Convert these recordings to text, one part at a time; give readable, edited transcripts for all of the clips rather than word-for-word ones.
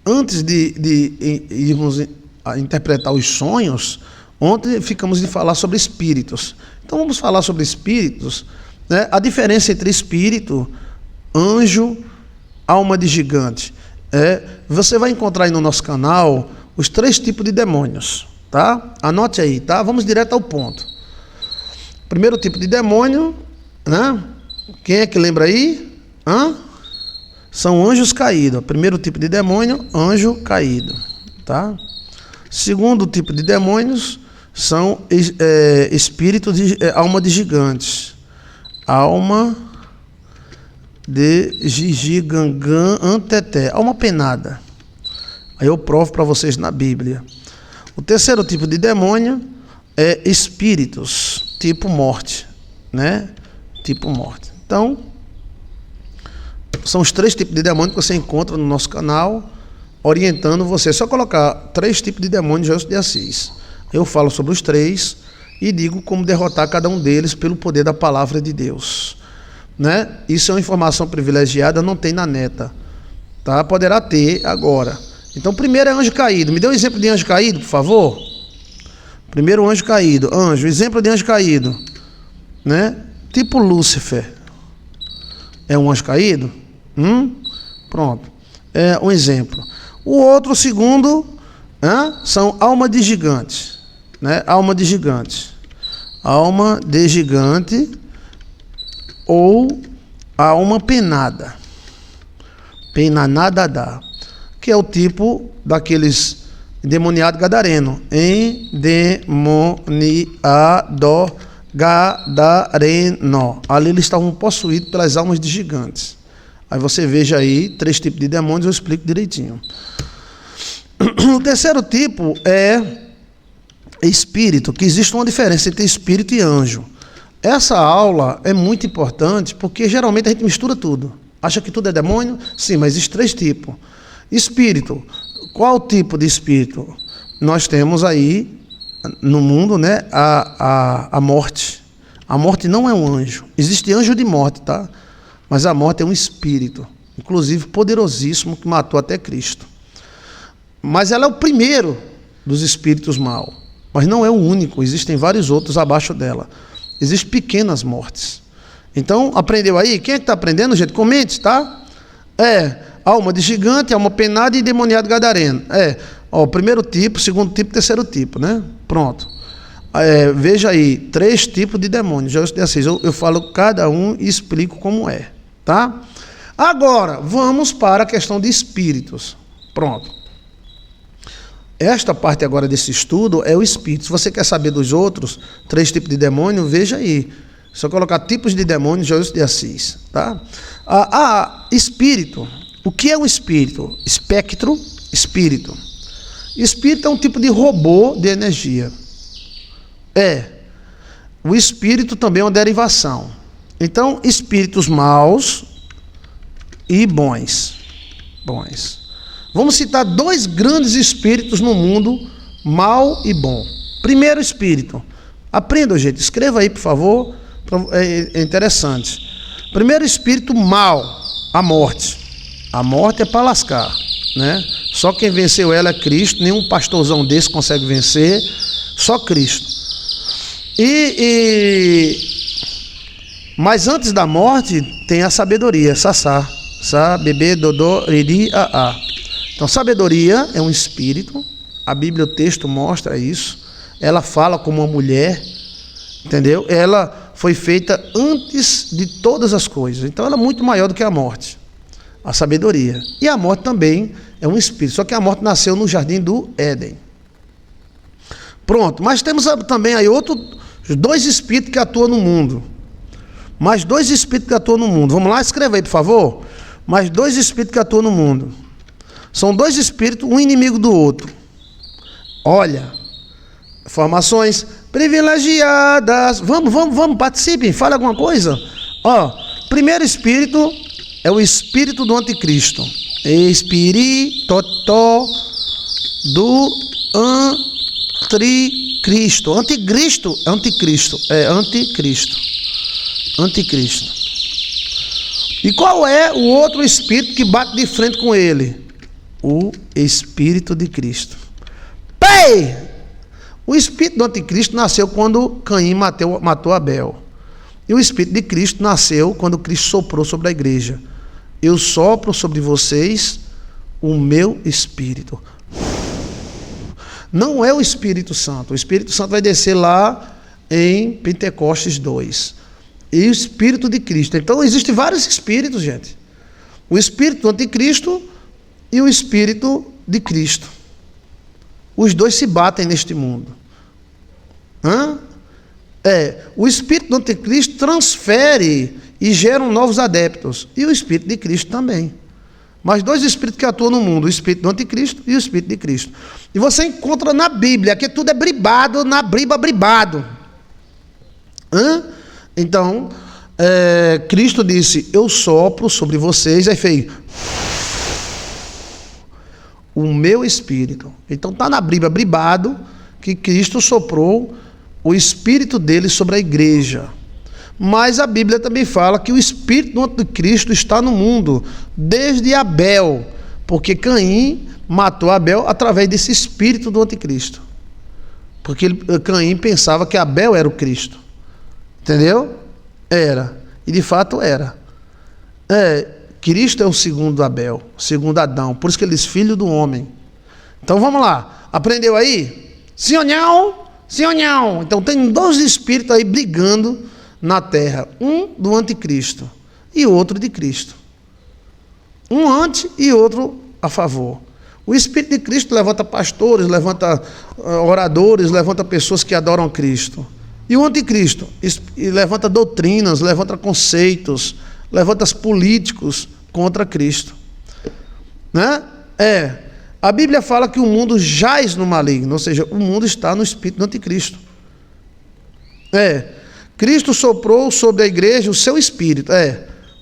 antes de irmos a interpretar os sonhos, ontem ficamos de falar sobre espíritos. Então vamos falar sobre espíritos, né? A diferença entre espírito, anjo, alma de gigante. Você vai encontrar aí no nosso canal os 3 tipos de demônios, tá? Anote aí, tá? Vamos direto ao ponto. Primeiro tipo de demônio, né? Quem é que lembra aí? São anjos caídos. Primeiro tipo de demônio, anjo caído, tá? Segundo tipo de demônios são espíritos de alma de gigantes. Alma de Gigangã Anteté, alma penada. Aí eu provo para vocês na Bíblia. O terceiro tipo de demônio é espíritos, tipo morte, né? Tipo morte. Então, são os 3 tipos de demônio que você encontra no nosso canal, orientando você. É só colocar 3 tipos de demônios de Assis. Eu falo sobre os 3 e digo como derrotar cada um deles pelo poder da palavra de Deus, né? Isso é uma informação privilegiada, não tem na neta, tá? Poderá ter agora. Então, primeiro é anjo caído. Me dê um exemplo de anjo caído, por favor. Primeiro anjo caído. Anjo, exemplo de anjo caído, né? Tipo Lúcifer. É um anjo caído? Pronto. É um exemplo. O outro, segundo, são alma de gigante, né? Alma de gigante. Alma de gigante ou alma penada. Penanada, que é o tipo daqueles endemoniado gadareno. Endemoniado gadareno. Ali eles estavam possuídos pelas almas de gigantes. Aí você veja aí 3 tipos de demônios, eu explico direitinho. O terceiro tipo é espírito, que existe uma diferença entre espírito e anjo. Essa aula é muito importante porque geralmente a gente mistura tudo. Acha que tudo é demônio? Sim, mas existem 3 tipos. Espírito. Qual tipo de espírito? Nós temos aí no mundo, né, a morte. A morte não é um anjo. Existe anjo de morte, tá? Mas a morte é um espírito, inclusive poderosíssimo, que matou até Cristo. Mas ela é o primeiro dos espíritos maus, mas não é o único. Existem vários outros abaixo dela. Existem pequenas mortes. Então, aprendeu aí? Quem é que está aprendendo, gente? Comente, tá? Alma de gigante, alma penada e endemoniado gadareno. Primeiro tipo, segundo tipo, terceiro tipo, né? Pronto. Veja aí, 3 tipos de demônios. Eu falo cada um e explico como é, tá? Agora, vamos para a questão de espíritos. Pronto. Esta parte agora desse estudo é o espírito. Se você quer saber dos outros 3 tipos de demônio, veja aí. Só colocar tipos de demônios de Assis, tá? Espírito. O que é um espírito? Espectro, espírito. Espírito é um tipo de robô de energia. O espírito também é uma derivação. Então, espíritos maus e bons. Vamos citar 2 grandes espíritos no mundo, mau e bom. Primeiro espírito. Aprenda, gente. Escreva aí, por favor. É interessante. Primeiro espírito mau, a morte. A morte é para lascar, né? Só quem venceu ela é Cristo. Nenhum pastorzão desse consegue vencer. Só Cristo. Mas antes da morte tem a sabedoria. Sassá. Sa, bebê, dodô, riri, a. Então, sabedoria é um espírito. A Bíblia, o texto mostra isso. Ela fala como uma mulher, entendeu? Ela foi feita antes de todas as coisas. Então, ela é muito maior do que a morte. A sabedoria. E a morte também é um espírito. Só que a morte nasceu no jardim do Éden. Pronto. Mas temos também aí 2 espíritos que atuam no mundo. Mais 2 espíritos que atuam no mundo. Vamos lá, escreva aí, por favor. Mais 2 espíritos que atuam no mundo. São 2 espíritos, um inimigo do outro. Olha, informações privilegiadas. Vamos, participem, fale alguma coisa. Primeiro espírito é o espírito do anticristo. Espírito do anticristo. Anticristo é anticristo. Anticristo. E qual é o outro espírito que bate de frente com ele? o Espírito de Cristo. Pai! O Espírito do Anticristo nasceu quando Caim matou Abel. E o Espírito de Cristo nasceu quando Cristo soprou sobre a igreja. Eu sopro sobre vocês o meu Espírito. Não é o Espírito Santo. O Espírito Santo vai descer lá em Pentecostes 2. E o Espírito de Cristo. Então, existem vários Espíritos, gente. O Espírito do Anticristo e o Espírito de Cristo. Os dois se batem neste mundo. O Espírito do Anticristo transfere e gera novos adeptos. E o Espírito de Cristo também. Mas dois Espíritos que atuam no mundo, o Espírito do Anticristo e o Espírito de Cristo. E você encontra na Bíblia, que tudo é bribado, na briba bribado. Então, Cristo disse, eu sopro sobre vocês, aí fez o meu Espírito. Então está na briba bribado que Cristo soprou o Espírito dele sobre a igreja. Mas a Bíblia também fala que o Espírito do Anticristo está no mundo desde Abel, porque Caim matou Abel através desse Espírito do Anticristo. Porque Caim pensava que Abel era o Cristo. Entendeu? Era. E de fato era. Cristo é o segundo Abel, o segundo Adão. Por isso que ele diz filho do homem. Então vamos lá. Aprendeu aí? Sim ou não? Sim ou não? Então tem dois espíritos aí brigando na terra. Um do anticristo e outro de Cristo. Um anti e outro a favor. O Espírito de Cristo levanta pastores, levanta oradores, levanta pessoas que adoram Cristo. E o anticristo levanta doutrinas, levanta conceitos, levanta políticos contra Cristo. Né? A Bíblia fala que o mundo jaz no maligno, ou seja, o mundo está no espírito do anticristo. Cristo soprou sobre a igreja o seu espírito.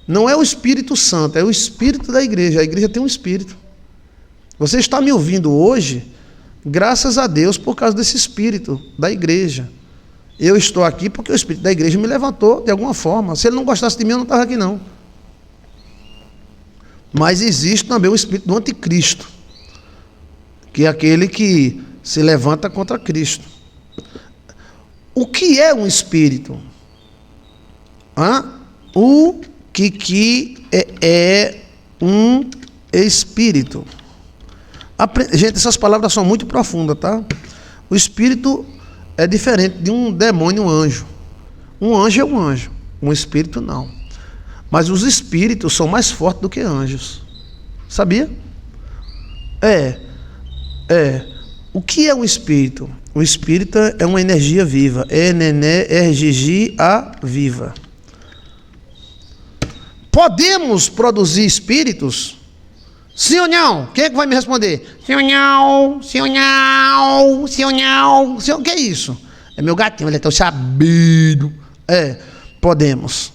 Não é o Espírito Santo, é o espírito da igreja. A igreja tem um espírito. Você está me ouvindo hoje, graças a Deus, por causa desse espírito da igreja. Eu estou aqui porque o espírito da igreja me levantou de alguma forma. Se ele não gostasse de mim, eu não estava aqui não. Mas existe também o espírito do anticristo, que é aquele que se levanta contra Cristo. O que é um espírito? O que é um espírito? Gente, essas palavras são muito profundas, tá? O espírito é diferente de um demônio e um anjo. Um anjo é um anjo, um espírito não. Mas os espíritos são mais fortes do que anjos. Sabia? O que é um espírito? O espírito é uma energia viva. Energia viva. Podemos produzir espíritos? Sim ou não? Quem é que vai me responder? Sim ou não? Sim ou não? Sim ou não? O que é isso? É meu gatinho, ele é tão sabido. Podemos.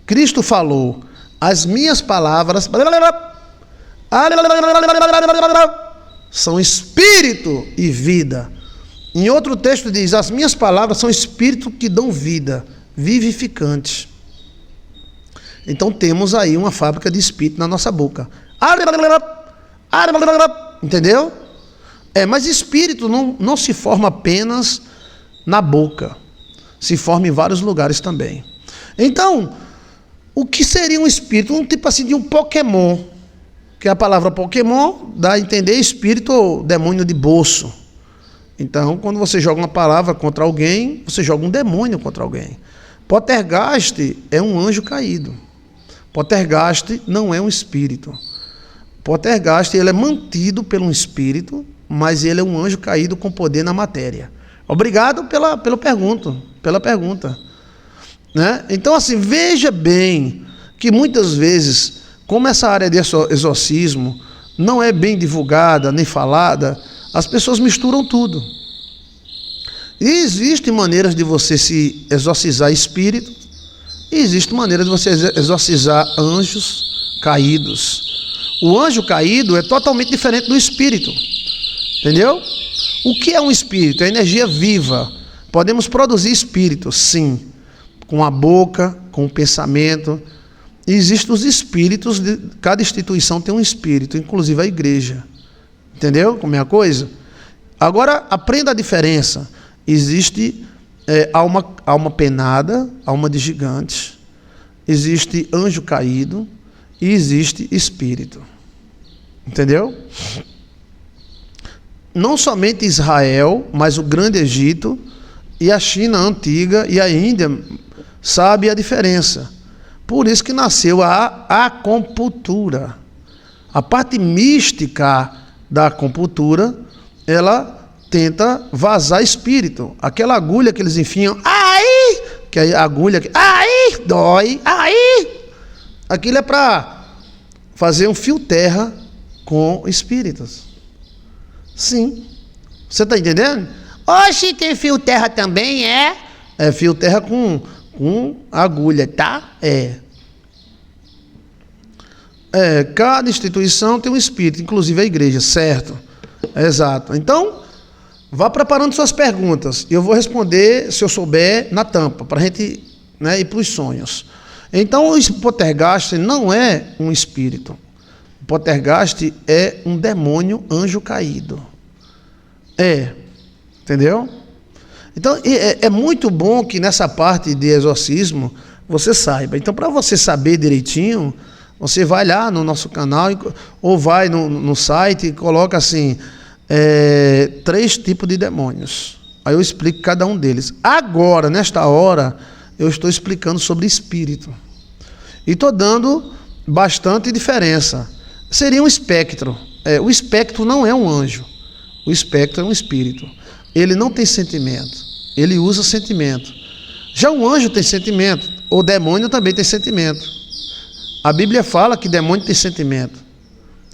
Cristo falou, as minhas palavras são espírito e vida. Em outro texto diz, as minhas palavras são espírito que dão vida, vivificantes. Então temos aí uma fábrica de espírito na nossa boca. Entendeu? Mas espírito não se forma apenas na boca. Se forma em vários lugares também. Então, o que seria um espírito? Um tipo assim de um Pokémon. Que a palavra Pokémon dá a entender espírito ou demônio de bolso. Então, quando você joga uma palavra contra alguém, você joga um demônio contra alguém. Poltergeist é um anjo caído. Poltergeist não é um espírito. Poltergeist ele é mantido por um espírito, mas ele é um anjo caído com poder na matéria. Obrigado pela pergunta. Né? Então, assim, veja bem que muitas vezes, como essa área de exorcismo não é bem divulgada nem falada, as pessoas misturam tudo. E existem maneiras de você se exorcizar espírito, e existe maneira de você exorcizar anjos caídos. O anjo caído é totalmente diferente do espírito. Entendeu? O que é um espírito? É energia viva. Podemos produzir espíritos, sim. Com a boca, com o pensamento. E existem os espíritos, cada instituição tem um espírito, inclusive a igreja. Entendeu como é a coisa? Agora, aprenda a diferença. Existe alma penada, alma de gigante. Existe anjo caído e existe espírito. Entendeu? Não somente Israel, mas o Grande Egito e a China antiga e a Índia sabe a diferença. Por isso que nasceu a acupuntura. A parte mística da acupuntura, ela tenta vazar espírito. Aquela agulha que eles enfiam, aí, que é a agulha, aí, dói, aí. Aquilo é para fazer um fio terra com espíritos. Sim. Você está entendendo? Oxe, tem fio terra também, é? É fio terra com agulha, tá? Cada instituição tem um espírito, inclusive a igreja, certo? Exato. Então, vá preparando suas perguntas. E eu vou responder, se eu souber, na tampa, para a gente, né, ir para os sonhos. Então, o poltergeist não é um espírito. O poltergeist é um demônio anjo caído. Entendeu? Então, é muito bom que nessa parte de exorcismo você saiba. Então, para você saber direitinho, você vai lá no nosso canal ou vai no site e coloca assim, 3 tipos de demônios. Aí eu explico cada um deles. Agora, nesta hora, eu estou explicando sobre espírito. E estou dando bastante diferença. Seria um espectro. O espectro não é um anjo. O espectro é um espírito. Ele não tem sentimento. Ele usa sentimento. Já o anjo tem sentimento. O demônio também tem sentimento. A Bíblia fala que demônio tem sentimento.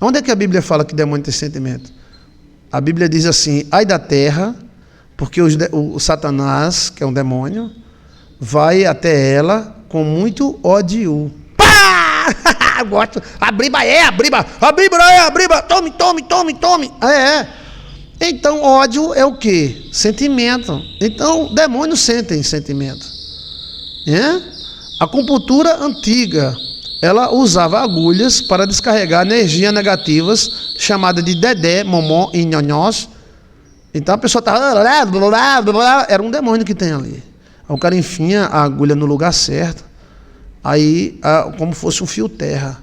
Onde é que a Bíblia fala que demônio tem sentimento? A Bíblia diz assim, ai da terra, porque o Satanás, que é um demônio, vai até ela com muito ódio. Pá! Gosto. A briba, tome. Então, ódio é o quê? Sentimento. Então, demônios sentem sentimento. A acupuntura antiga, ela usava agulhas para descarregar energias negativas, chamada de dedé, momó e nhonhós. Então, a pessoa estava... Era um demônio que tem ali. Aí o cara enfia a agulha no lugar certo, aí, como fosse um fio terra.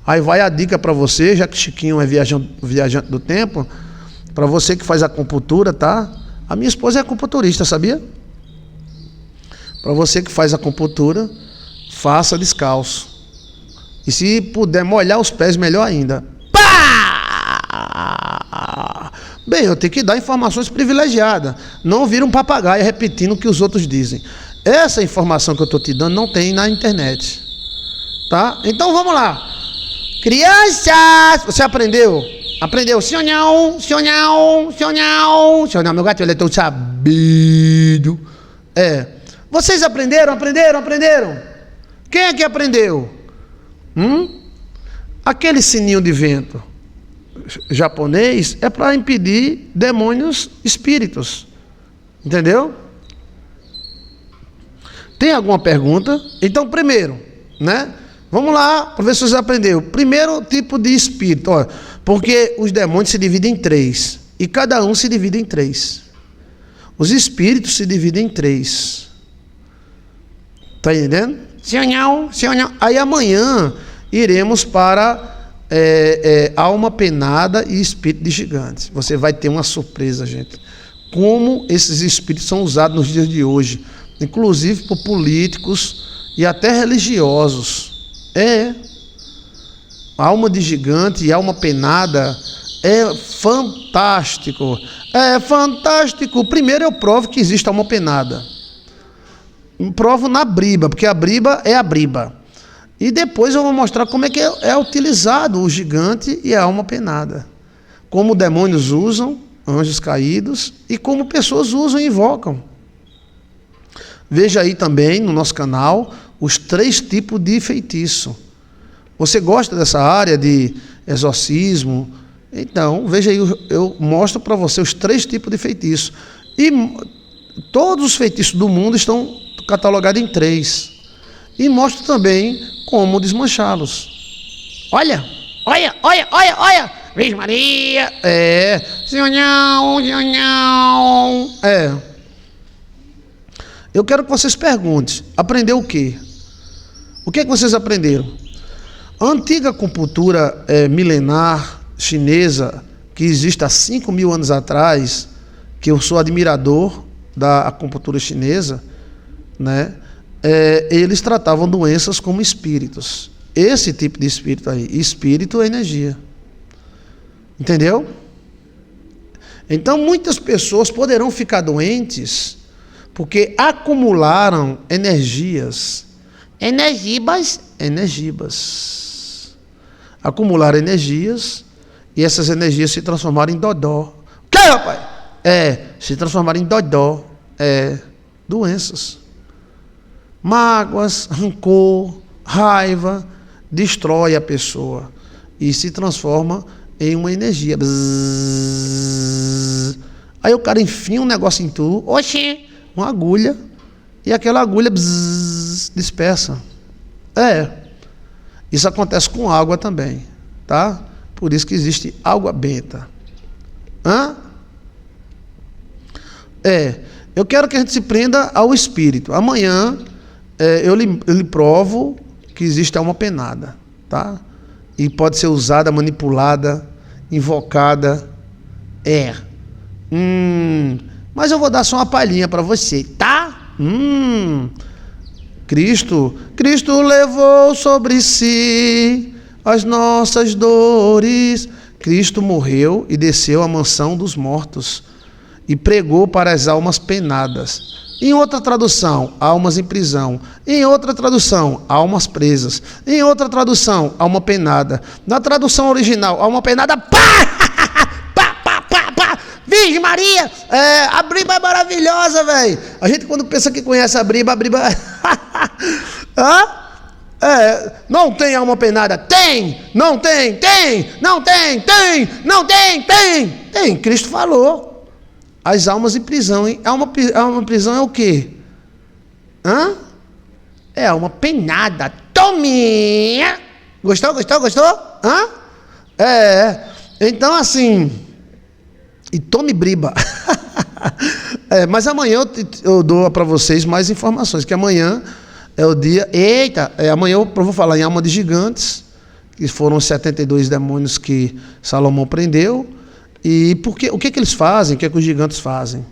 Aí vai a dica para você, já que Chiquinho é viajante do tempo, para você que faz acupuntura, tá? A minha esposa é acupunturista, sabia? Para você que faz acupuntura, faça descalço. E se puder molhar os pés, melhor ainda. Pá! Bem, eu tenho que dar informações privilegiadas. Não vira um papagaio repetindo o que os outros dizem. Essa informação que eu estou te dando não tem na internet. Tá? Então vamos lá. Crianças! Você aprendeu? Aprendeu? Sonhão. Meu gato, ele é tão sabido. Vocês aprenderam? Quem é que aprendeu? Aquele sininho de vento japonês é para impedir demônios espíritos. Entendeu? Tem alguma pergunta? Então, primeiro, né? Vamos lá, para ver se você aprendeu. Primeiro tipo de espírito, porque os demônios se dividem em 3. E cada um se divide em 3. Os espíritos se dividem em 3. Está entendendo? Sonhão. Aí amanhã iremos para alma penada e espírito de gigantes. Você vai ter uma surpresa, gente. Como esses espíritos são usados nos dias de hoje, inclusive por políticos e até religiosos. Alma de gigante e alma penada é fantástico. Primeiro eu provo que existe alma penada. Provo na briba, porque a briba é a briba. E depois eu vou mostrar como é que é utilizado o gigante e a alma penada. Como demônios usam, anjos caídos, e como pessoas usam e invocam. Veja aí também no nosso canal os 3 tipos de feitiço. Você gosta dessa área de exorcismo? Então, veja aí, eu mostro para você os 3 tipos de feitiço. E todos os feitiços do mundo estão catalogados em 3. E mostro também como desmanchá-los. Olha olha, olha, olha, olha, Virgem Maria, Senhor, eu quero que vocês perguntem, aprendeu o quê? O que é que vocês aprenderam? A antiga acupuntura milenar chinesa, que existe há 5.000 anos atrás, que eu sou admirador da acupuntura chinesa, né? Eles tratavam doenças como espíritos. Esse tipo de espírito aí, espírito é energia. Entendeu? Então muitas pessoas poderão ficar doentes porque acumularam energias. Energibas. Acumularam energias e essas energias se transformaram em dodó. O que, rapaz? Se transformaram em dodó. Doenças. Mágoas, rancor, raiva, destrói a pessoa e se transforma em uma energia. Bzzz. Aí o cara enfia um negócio em tu, uma agulha, e aquela agulha dispersa. Isso acontece com água também, tá? Por isso que existe água benta. Eu quero que a gente se prenda ao espírito. Amanhã eu lhe provo que existe alma penada, tá? E pode ser usada, manipulada, invocada. Mas eu vou dar só uma palhinha para você, tá? Cristo levou sobre si as nossas dores. Cristo morreu e desceu à mansão dos mortos e pregou para as almas penadas. Em outra tradução, almas em prisão. Em outra tradução, almas presas. Em outra tradução, alma penada. Na tradução original, alma penada, Virgem Maria, a Briba é maravilhosa, velho. A gente quando pensa que conhece a Briba não tem alma penada. Tem, não tem, tem, não tem, tem, não tem, tem. Tem, Cristo falou. As almas em prisão, hein? Alma em prisão é o quê? É alma penada. Tominha! Gostou? Então assim... E tome Briba. Mas amanhã eu dou para vocês mais informações, que amanhã é o dia... amanhã eu vou falar em alma de gigantes, que foram os 72 demônios que Salomão prendeu. E o que eles fazem? O que os gigantes fazem?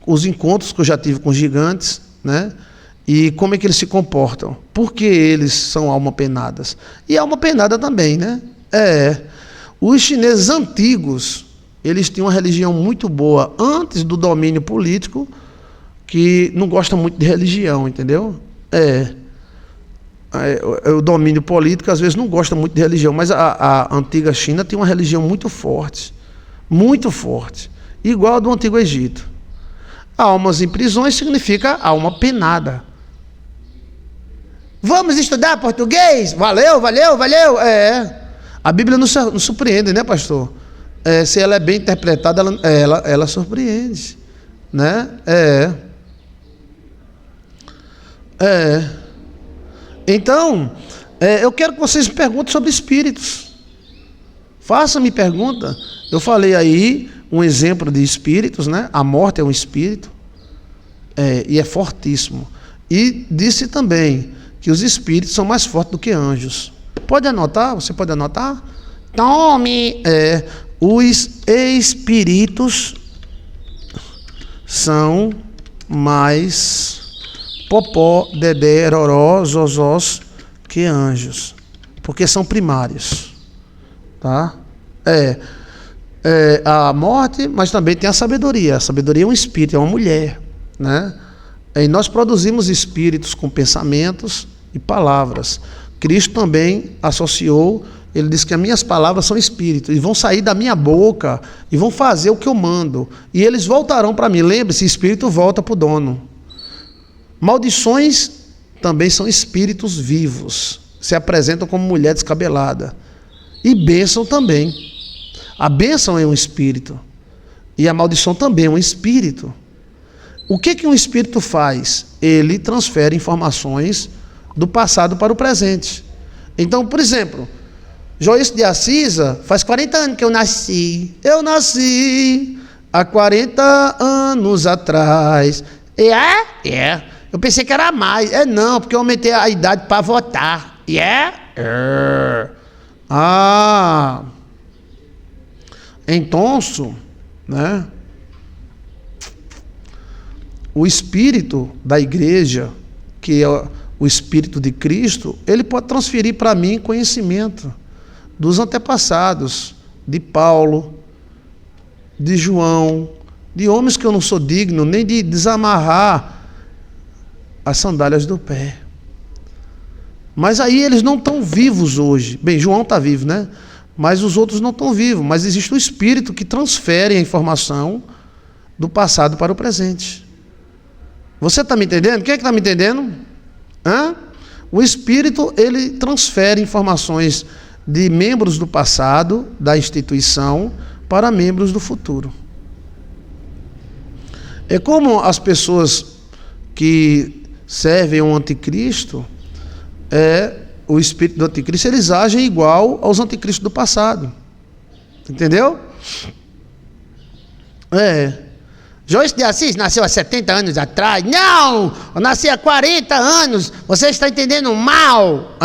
Os encontros que eu já tive com os gigantes, né? E como é que eles se comportam? Porque eles são alma penadas. E alma penada também, né? Os chineses antigos, eles tinham uma religião muito boa antes do domínio político, que não gosta muito de religião, entendeu? O domínio político às vezes não gosta muito de religião, mas a antiga China tinha uma religião muito forte, igual a do Antigo Egito. Almas em prisões significa alma penada. Vamos estudar português? Valeu. A Bíblia nos surpreende, né, pastor? Se ela é bem interpretada, ela surpreende, né? Então, eu quero que vocês me perguntem sobre espíritos. Faça-me pergunta. Eu falei aí um exemplo de espíritos, né? A morte é um espírito, e é fortíssimo. E disse também que os espíritos são mais fortes do que anjos. Pode anotar? Você pode anotar? Tome! Os espíritos são mais popó, dedé, roró, zozós que anjos, porque são primários, tá? A morte, mas também tem a sabedoria. A sabedoria é um espírito, é uma mulher, né? E nós produzimos espíritos com pensamentos e palavras. Cristo também associou. Ele disse que as minhas palavras são espíritos, e vão sair da minha boca, e vão fazer o que eu mando, e eles voltarão para mim. Lembre-se, espírito volta para o dono. Maldições também são espíritos vivos, se apresentam como mulher descabelada. E bênção também. A bênção é um espírito, e a maldição também é um espírito. O que um espírito faz? Ele transfere informações do passado para o presente. Então, por exemplo, Joyce de Assis, faz 40 anos que eu nasci. Eu nasci há 40 anos atrás. É. Eu pensei que era mais. É não, porque eu aumentei a idade para votar. Ah. Então, né? O espírito da igreja, que é o espírito de Cristo, ele pode transferir para mim conhecimento dos antepassados, de Paulo, de João, de homens que eu não sou digno nem de desamarrar as sandálias do pé. Mas aí eles não estão vivos hoje. Bem, João está vivo, né? Mas os outros não estão vivos. Mas existe um espírito que transfere a informação do passado para o presente. Você está me entendendo? Quem é que está me entendendo? O espírito, ele transfere informações de membros do passado, da instituição, para membros do futuro. É como as pessoas que servem ao anticristo, o espírito do anticristo, eles agem igual aos anticristos do passado. Entendeu? Joyce de Assis nasceu há 70 anos atrás. Não! Eu nasci há 40 anos. Você está entendendo mal.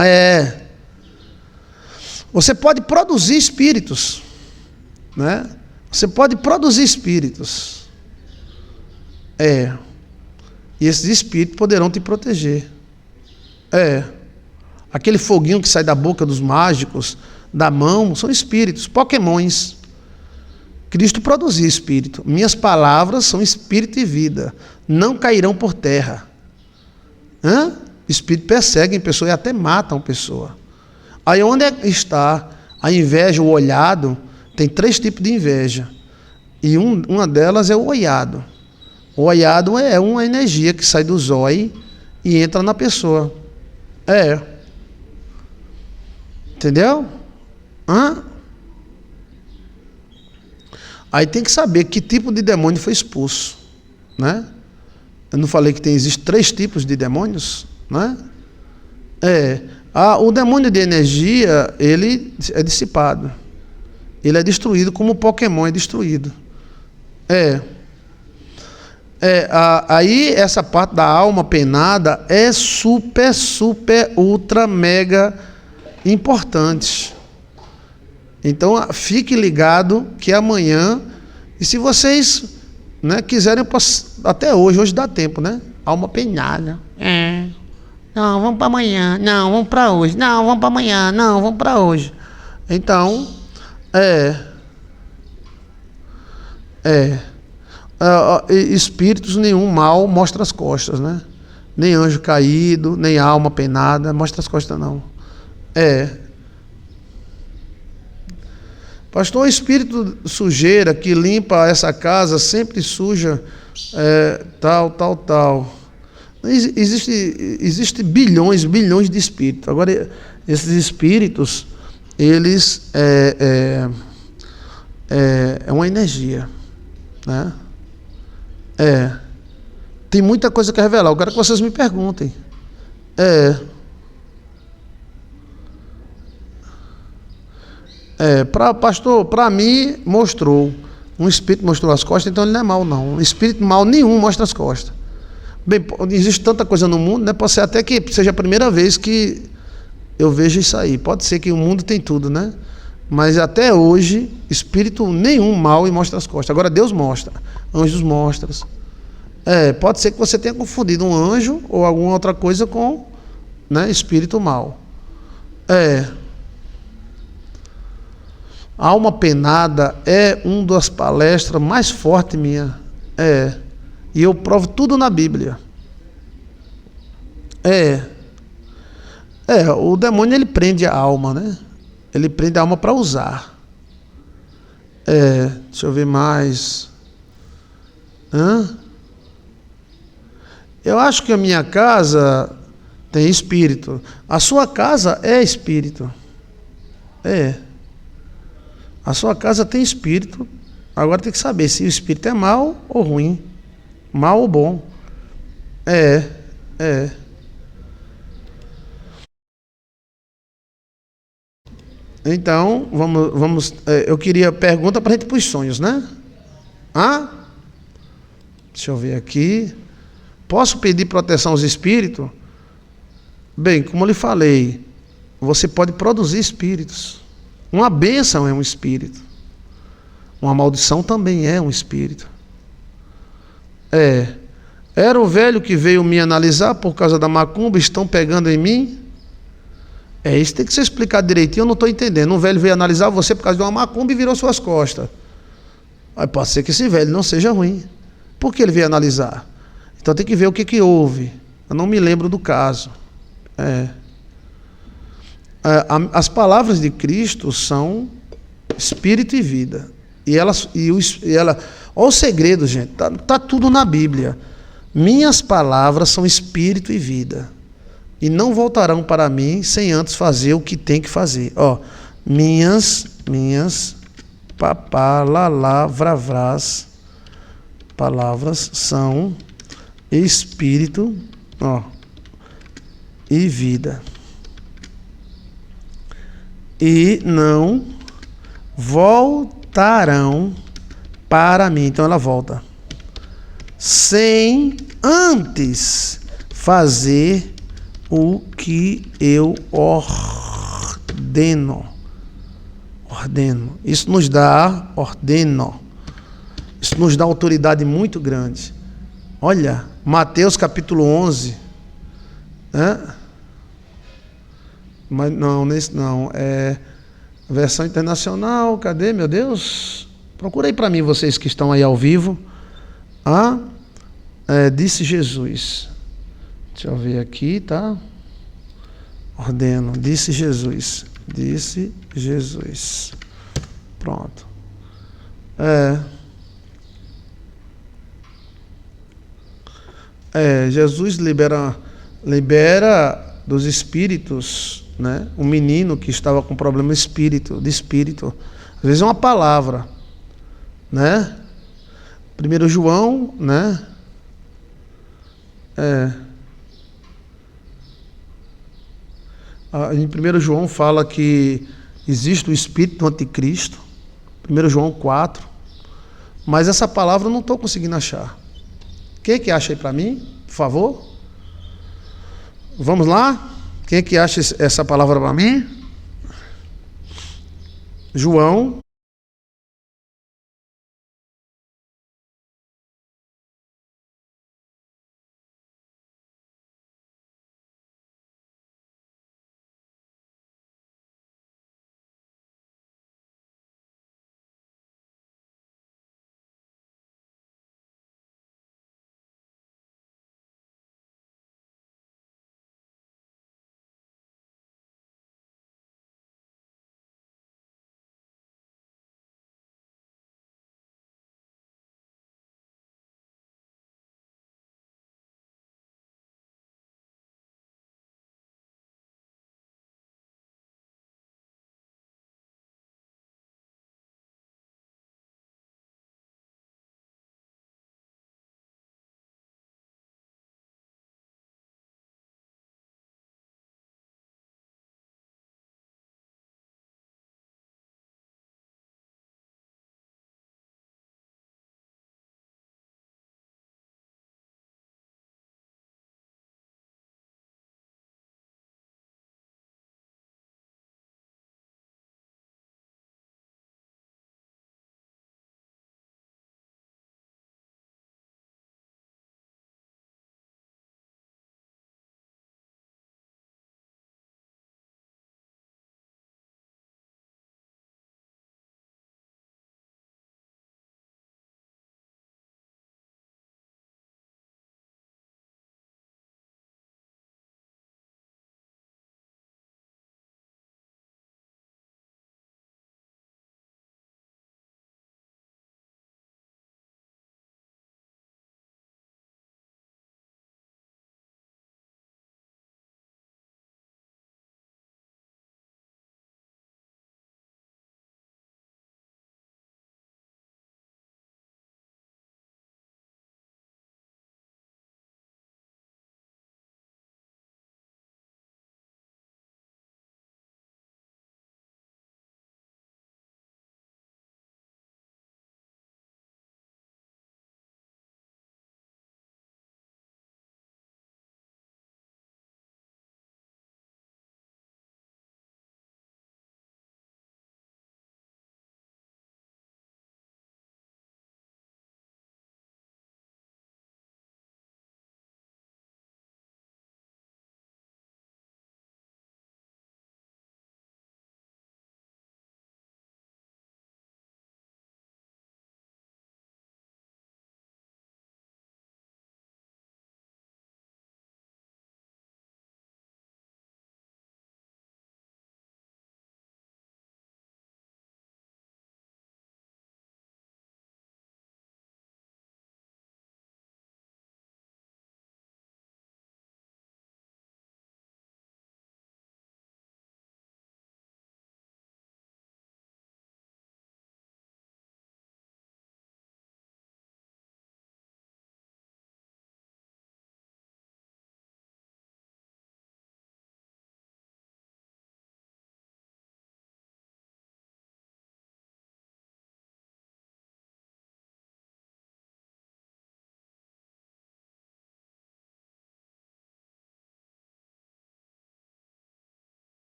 Você pode produzir espíritos, né? Você pode produzir espíritos. E esses espíritos poderão te proteger. Aquele foguinho que sai da boca dos mágicos, da mão, são espíritos, pokémons. Cristo produziu espírito. Minhas palavras são espírito e vida. Não cairão por terra. Espírito perseguem pessoa e até matam pessoa. Aí onde está a inveja, o olhado? Tem 3 tipos de inveja. E uma delas é o olhado. O olhado é uma energia que sai do zóio e entra na pessoa. Entendeu? Aí tem que saber que tipo de demônio foi expulso, né? Eu não falei que existem 3 tipos de demônios, né? O demônio de energia, ele é dissipado. Ele é destruído como o Pokémon é destruído. Aí essa parte da alma penada é super, ultra, mega importante. Então fique ligado que amanhã, e se vocês, né, quiserem, eu posso, até hoje dá tempo, né? Alma penada. Não, vamos para amanhã. Não, vamos para hoje. Não, vamos para amanhã. Não, vamos para hoje. Então, espíritos nenhum mal mostra as costas, né? Nem anjo caído, nem alma penada mostra as costas, não. Pastor, o espírito sujeira que limpa essa casa sempre suja, tal. Existe bilhões de espíritos. Agora, esses espíritos, eles é uma energia, né? Tem muita coisa que revelar. Eu quero que vocês me perguntem. Pastor, para mim mostrou. Um espírito mostrou as costas, então ele não é mau, não. Um espírito mau nenhum mostra as costas. Bem, existe tanta coisa no mundo, né? Pode ser até que seja a primeira vez que eu vejo isso aí. Pode ser que o mundo tem tudo, né? Mas até hoje, espírito nenhum mau e mostra as costas. Agora Deus mostra, anjos mostram. Pode ser que você tenha confundido um anjo ou alguma outra coisa com, né, espírito mau. Alma penada é uma das palestras mais fortes minha. E eu provo tudo na Bíblia. O demônio, ele prende a alma, né? Ele prende a alma para usar. Deixa eu ver mais. Eu acho que a minha casa tem espírito. A sua casa é espírito. A sua casa tem espírito. Agora tem que saber se o espírito é mau ou ruim. Mau ou bom. Então, eu queria pergunta para a gente ir para os sonhos, né? Ah? Deixa eu ver aqui. Posso pedir proteção aos espíritos? Bem, como eu lhe falei, você pode produzir espíritos. Uma bênção é um espírito. Uma maldição também é um espírito. Era o velho que veio me analisar por causa da macumba, estão pegando em mim? Isso tem que ser explicado direitinho, eu não estou entendendo. Um velho veio analisar você por causa de uma macumba e virou suas costas. Aí pode ser que esse velho não seja ruim. Por que ele veio analisar? Então tem que ver o que houve. Eu não me lembro do caso. As palavras de Cristo são espírito e vida. Olha o segredo, gente. Tá tudo na Bíblia. Minhas palavras são espírito e vida. E não voltarão para mim sem antes fazer o que tem que fazer. Minhas palavras são espírito, e vida. E não voltarão para mim. Então ela volta. Sem antes fazer o que eu ordeno. Isso nos dá Isso nos dá autoridade muito grande. Olha, Mateus capítulo 11. Mas não, nesse não. Versão internacional, cadê, meu Deus? Procura aí para mim, vocês que estão aí ao vivo. Disse Jesus. Deixa eu ver aqui, tá? Ordeno. Disse Jesus. Pronto. Jesus libera dos espíritos, né? Um menino que estava com problema de espírito. Às vezes é uma palavra, né? 1 João, né? Em 1 João fala que existe o espírito do anticristo. 1 João 4. Mas essa palavra eu não estou conseguindo achar. Quem é que acha aí para mim? Por favor. Vamos lá? Quem é que acha essa palavra para mim? João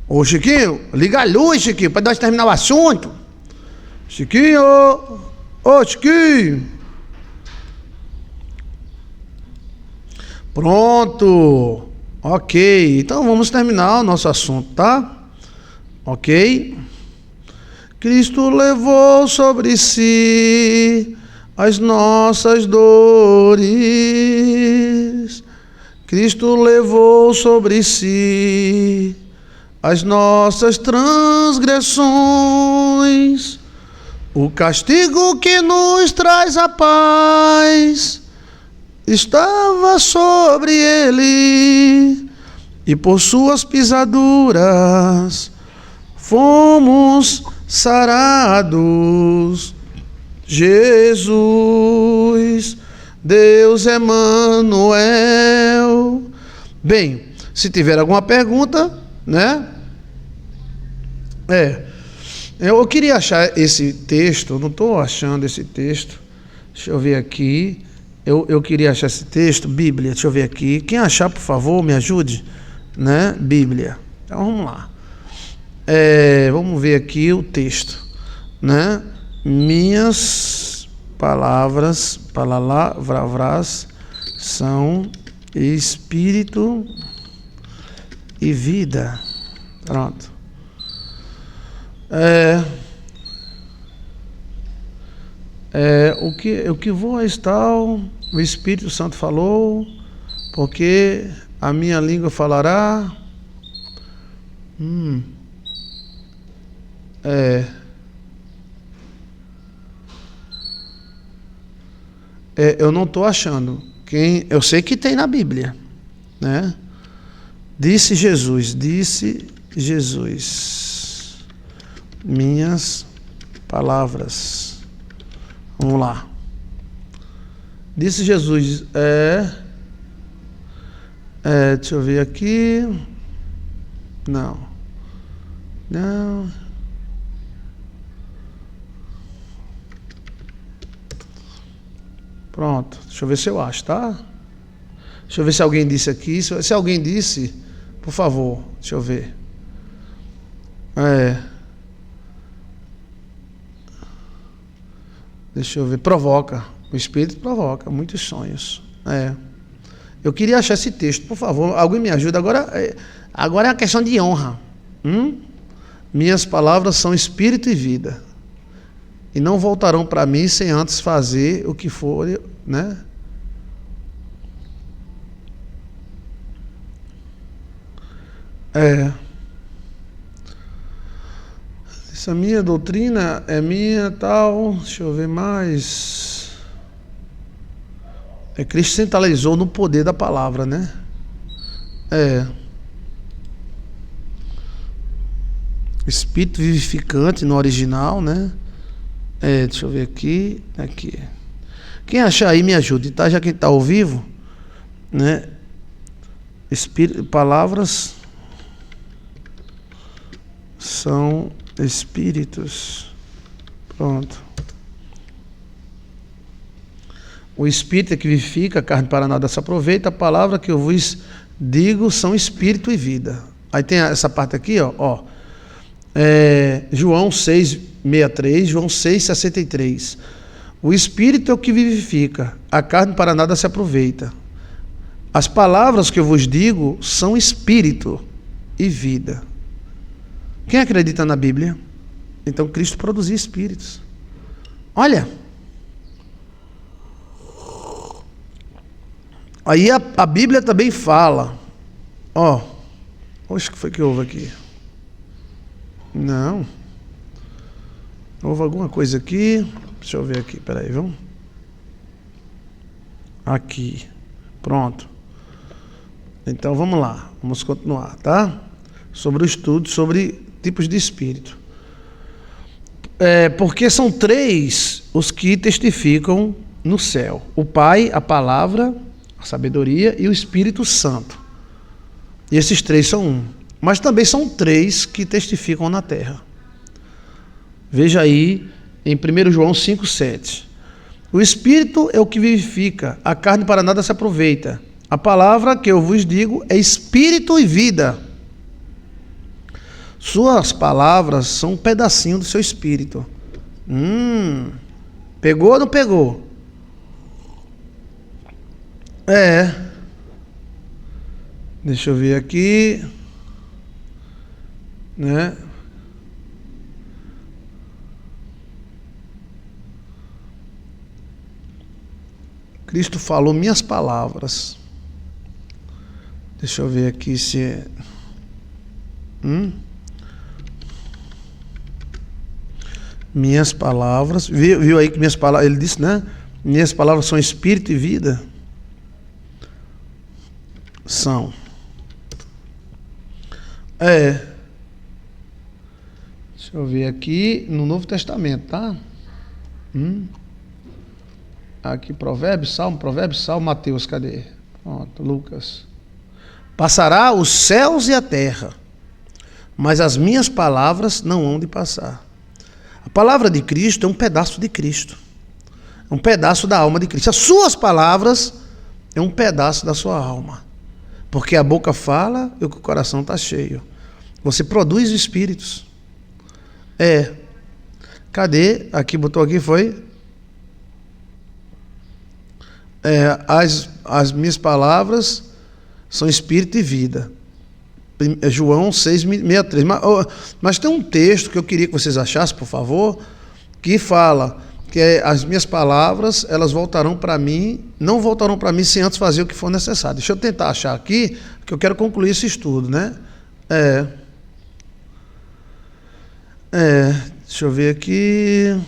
Ô Chiquinho, liga a luz, Chiquinho, para nós terminar o assunto. Chiquinho, ô Chiquinho. Pronto. Ok, então vamos terminar o nosso assunto, tá? Ok? Cristo levou sobre si as nossas dores. Cristo levou sobre si as nossas transgressões. O castigo que nos traz a paz estava sobre ele, e por suas pisaduras fomos sarados. Jesus, Deus Emanuel. Bem, se tiver alguma pergunta, né? Eu queria achar esse texto, não estou achando esse texto. Deixa eu ver aqui. Eu queria achar esse texto, Bíblia, deixa eu ver aqui. Quem achar, por favor, me ajude, né? Bíblia. Então vamos lá. Vamos ver aqui o texto, né? Minhas palavras são espírito e vida. Pronto. O que voa está, o Espírito Santo falou, porque a minha língua falará. Eu não estou achando. Eu sei que tem na Bíblia, né? Disse Jesus, minhas palavras. Vamos lá. Disse Jesus, deixa eu ver aqui. Não. Pronto, deixa eu ver se eu acho, tá? Deixa eu ver se alguém disse aqui. Se alguém disse, por favor, deixa eu ver. Deixa eu ver, provoca. O Espírito provoca muitos sonhos. Eu queria achar esse texto, por favor, alguém me ajuda. Agora é uma questão de honra. Minhas palavras são espírito e vida, e não voltarão para mim sem antes fazer o que for, né? Essa minha doutrina é minha, tal. Deixa eu ver mais. Cristo centralizou no poder da palavra, né? Espírito vivificante no original, né? Deixa eu ver aqui. Quem achar aí me ajude, tá? Já quem está ao vivo, né? Palavras são espíritos. Pronto. O espírito é que vivifica, a carne para nada se aproveita. A palavra que eu vos digo são espírito e vida. Aí tem essa parte aqui, ó. João 6:63, João 6:63. O espírito é o que vivifica, a carne para nada se aproveita. As palavras que eu vos digo são espírito e vida. Quem acredita na Bíblia? Então Cristo produzia espíritos. Olha. Aí a Bíblia também fala. Oxe, o que foi que houve aqui? Não. Houve alguma coisa aqui. Deixa eu ver aqui, peraí, vamos. Aqui. Pronto. Então vamos lá. Vamos continuar, tá? Sobre o estudo, sobre tipos de espírito. Porque são 3 os que testificam no céu: o Pai, a Palavra, a Sabedoria e o Espírito Santo. E esses 3 são um. Mas também são 3 que testificam na terra. Veja aí em 1 João 5:7. O Espírito é o que vivifica, a carne para nada se aproveita. A palavra que eu vos digo é espírito e vida. Suas palavras são um pedacinho do seu espírito. Pegou ou não pegou? Deixa eu ver aqui. Né? Cristo falou minhas palavras. Deixa eu ver aqui se é. Minhas palavras. Viu aí que minhas palavras. Ele disse, né? Minhas palavras são espírito e vida. São. Deixa eu ver aqui no Novo Testamento, tá? Aqui, Provérbios, Salmo, Mateus, cadê? Pronto, Lucas. Passará os céus e a terra, mas as minhas palavras não hão de passar. A palavra de Cristo é um pedaço de Cristo. É um pedaço da alma de Cristo. As suas palavras é um pedaço da sua alma. Porque a boca fala e o coração está cheio. Você produz espíritos. Cadê? Aqui, botou aqui, foi? As minhas palavras são espírito e vida. João 6,63. Mas tem um texto que eu queria que vocês achassem, por favor, que fala que as minhas palavras, elas voltarão para mim, não voltarão para mim sem antes fazer o que for necessário. Deixa eu tentar achar aqui, que eu quero concluir esse estudo, né? Deixa eu ver aqui.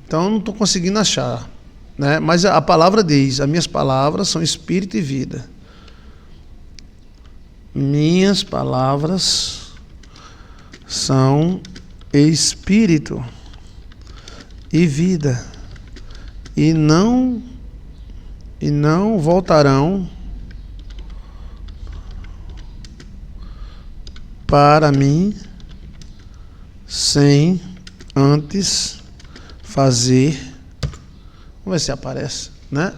Então eu não estou conseguindo achar, né? Mas a palavra diz: as minhas palavras são espírito e vida. Minhas palavras são espírito e vida, e não voltarão para mim sem antes fazer. Vamos ver se aparece, né?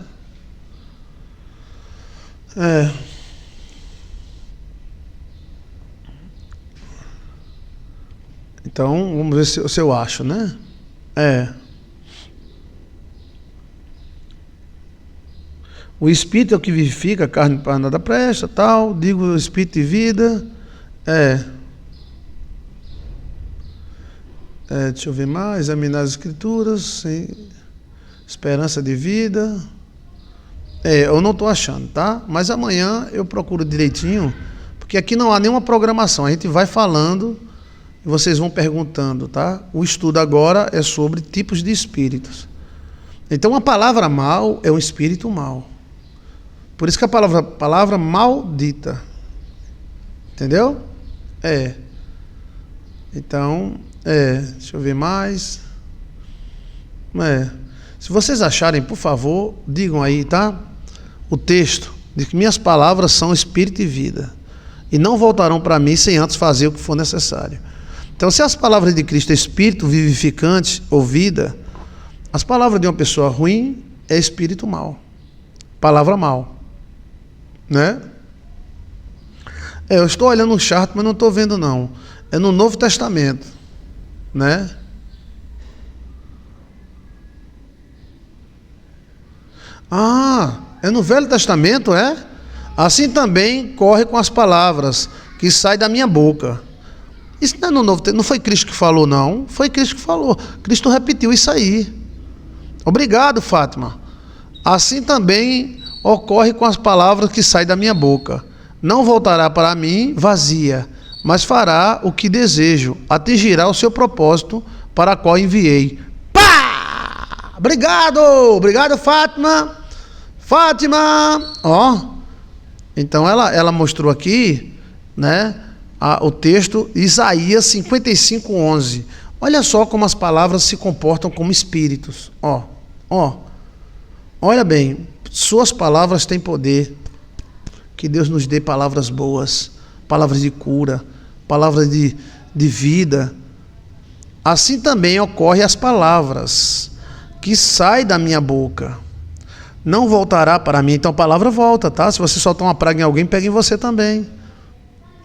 Então, vamos ver se eu acho, né? O espírito é o que vivifica, a carne para nada presta, tal. Digo espírito e vida. Deixa eu ver mais. Examinar as escrituras, sim. Esperança de vida. Eu não estou achando, tá? Mas amanhã eu procuro direitinho, porque aqui não há nenhuma programação. A gente vai falando e vocês vão perguntando, tá? O estudo agora é sobre tipos de espíritos. Então a palavra mal é um espírito mal. Por isso que a palavra maldita. Entendeu? Então, deixa eu ver mais. Se vocês acharem, por favor, digam aí, tá? O texto de que minhas palavras são espírito e vida, e não voltarão para mim sem antes fazer o que for necessário. Então, se as palavras de Cristo é espírito vivificante ou vida, as palavras de uma pessoa ruim é espírito mal. Palavra mal. Né? Eu estou olhando um chart, mas não estou vendo não. É no Novo Testamento, né? É no Velho Testamento, é? Assim também corre com as palavras que saem da minha boca. Isso não é no Novo Testamento, não foi Cristo que falou, não. Foi Cristo que falou. Cristo repetiu isso aí. Obrigado, Fátima. Assim também ocorre com as palavras que saem da minha boca. Não voltará para mim vazia, mas fará o que desejo, atingirá o seu propósito para qual enviei. Pá! Obrigado, Fátima. Então ela mostrou aqui, né, o texto Isaías 55:11. Olha só como as palavras se comportam como espíritos. Olha bem, suas palavras têm poder. Que Deus nos dê palavras boas, palavras de cura, palavras de vida. assim também ocorre as palavras que saem da minha boca. Não voltará para mim. Então a palavra volta, tá? Se você soltar uma praga em alguém, pega em você também.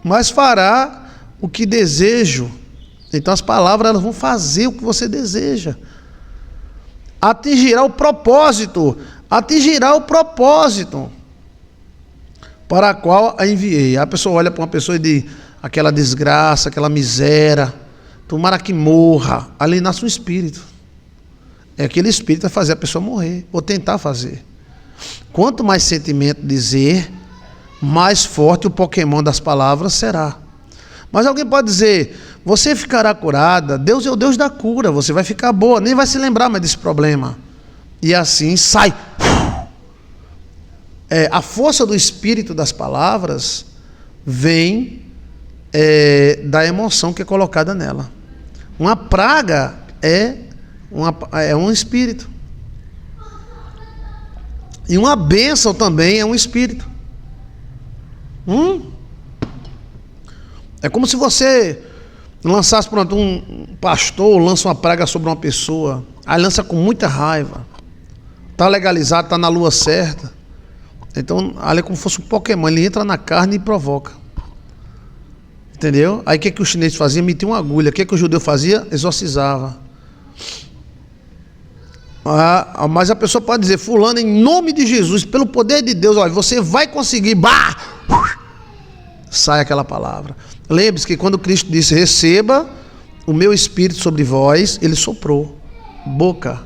Mas fará o que desejo. Então as palavras, elas vão fazer o que você deseja. Atingirá o propósito para a qual a enviei. A pessoa olha para uma pessoa e diz: aquela desgraça, aquela miséria, tomara que morra. Ali nasce um espírito. É aquele espírito vai fazer a pessoa morrer, ou tentar fazer. Quanto mais sentimento dizer, mais forte o Pokémon das palavras será. Mas alguém pode dizer: você ficará curada, Deus é o Deus da cura, você vai ficar boa, nem vai se lembrar mais desse problema. E assim sai. A força do espírito das palavras vem da emoção que é colocada nela. Uma praga é um espírito. E uma bênção também é um espírito. É como se você lançasse, pronto, um pastor lança uma praga sobre uma pessoa, aí lança com muita raiva. Está legalizado, está na lua certa. Então, ali é como se fosse um Pokémon, ele entra na carne e provoca. Entendeu? Aí o que o chinês fazia? Metia uma agulha. O que o judeu fazia? Exorcizava. Mas a pessoa pode dizer: fulano, em nome de Jesus, pelo poder de Deus, olha, você vai conseguir. Bah! Sai aquela palavra. Lembre-se que quando Cristo disse: receba o meu espírito sobre vós, ele soprou. Boca,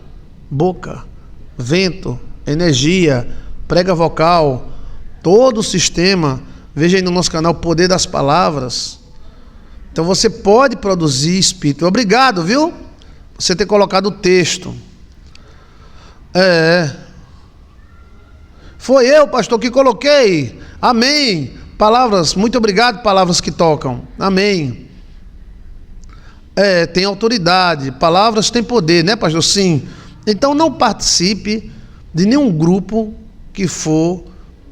vento, energia, prega vocal, todo o sistema. Veja aí no nosso canal o poder das palavras. Então você pode produzir espírito. Obrigado, viu? Você ter colocado o texto. Foi eu, pastor, que coloquei. Amém. Palavras, muito obrigado, palavras que tocam. Amém. Tem autoridade. Palavras têm poder, né, pastor? Sim. Então não participe de nenhum grupo que for,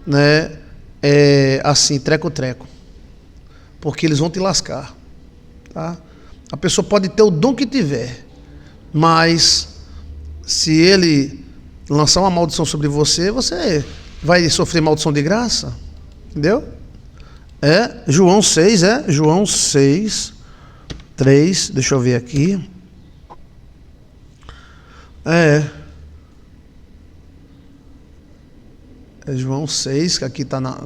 né, assim, treco-treco. Porque eles vão te lascar. Tá? A pessoa pode ter o dom que tiver, mas se ele lançar uma maldição sobre você, você vai sofrer maldição de graça. Entendeu? João 6, João 6, 3, deixa eu ver aqui. João 6, que aqui está na...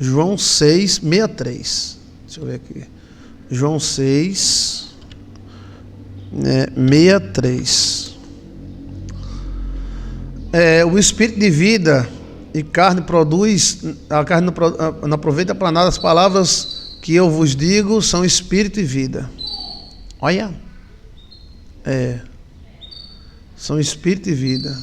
João 6, 63. Deixa eu ver aqui. João 6, 63. O espírito de vida e carne produz... A carne não aproveita para nada. As palavras que eu vos digo são espírito e vida. Olha. São espírito e vida.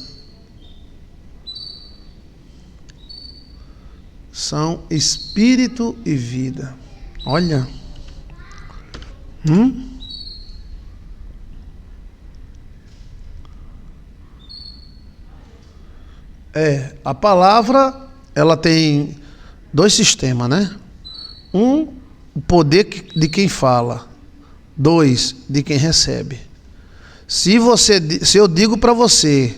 São espírito e vida. Olha. A palavra, ela tem dois sistemas, né? O poder de quem fala. 2, de quem recebe. Se eu digo para você,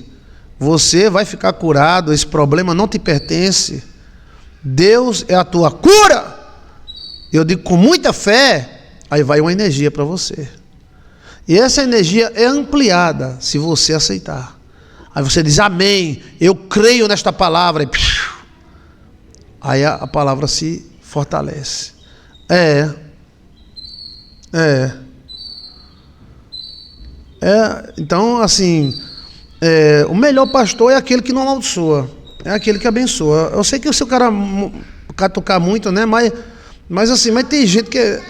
você vai ficar curado, esse problema não te pertence, Deus é a tua cura, eu digo com muita fé, aí vai uma energia para você. E essa energia é ampliada se você aceitar. Aí você diz: amém, eu creio nesta palavra. E aí a palavra se fortalece. Então, assim, o melhor pastor é aquele que não amaldiçoa, é aquele que abençoa. Eu sei que se o cara catucar muito, né? Mas assim, tem gente que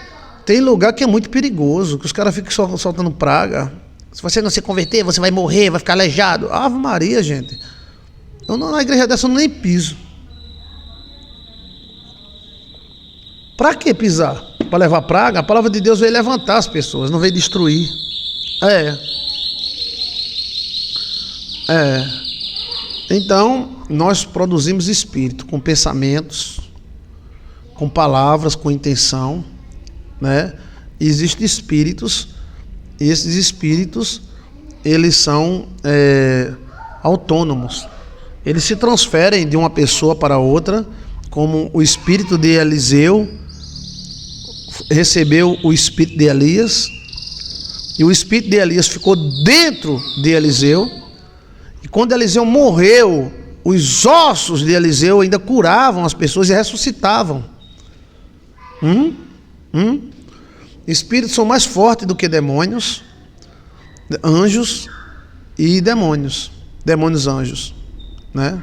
tem lugar que é muito perigoso, que os caras ficam soltando praga. Se você não se converter, você vai morrer, vai ficar aleijado. Ave Maria, gente. Na igreja dessa eu nem piso. Para que pisar? Para levar praga? A palavra de Deus veio levantar as pessoas, não veio destruir. Então, nós produzimos espírito com pensamentos, com palavras, com intenção, né? Existem espíritos E esses espíritos, eles são autônomos. Eles se transferem de uma pessoa para outra, como o espírito de Eliseu recebeu o espírito de Elias, e o espírito de Elias ficou dentro de Eliseu, e quando Eliseu morreu, os ossos de Eliseu ainda curavam as pessoas e ressuscitavam. Espíritos são mais fortes do que demônios, anjos e demônios, anjos, né?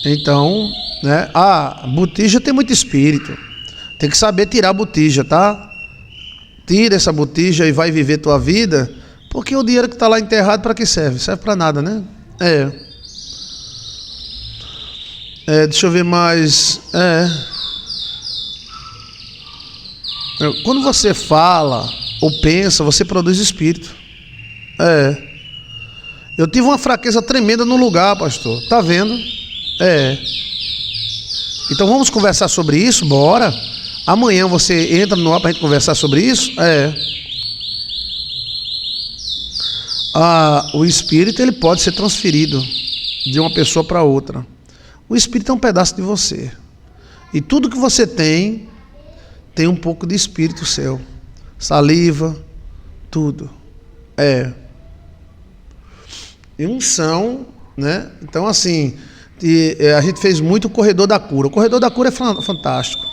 Então, né? Botija tem muito espírito. Tem que saber tirar a botija, tá? Tira essa botija e vai viver tua vida, porque o dinheiro que está lá enterrado, para que serve? Serve para nada, né? Deixa eu ver mais. Quando você fala ou pensa, você produz espírito. Eu tive uma fraqueza tremenda no lugar, pastor. Tá vendo? Então vamos conversar sobre isso? Bora. Amanhã você entra no ar para a gente conversar sobre isso? O espírito, ele pode ser transferido de uma pessoa para outra. O espírito é um pedaço de você. E tudo que você tem um pouco de espírito seu. Saliva, tudo. E unção, né? Então, assim, a gente fez muito o corredor da cura. O corredor da cura é fantástico.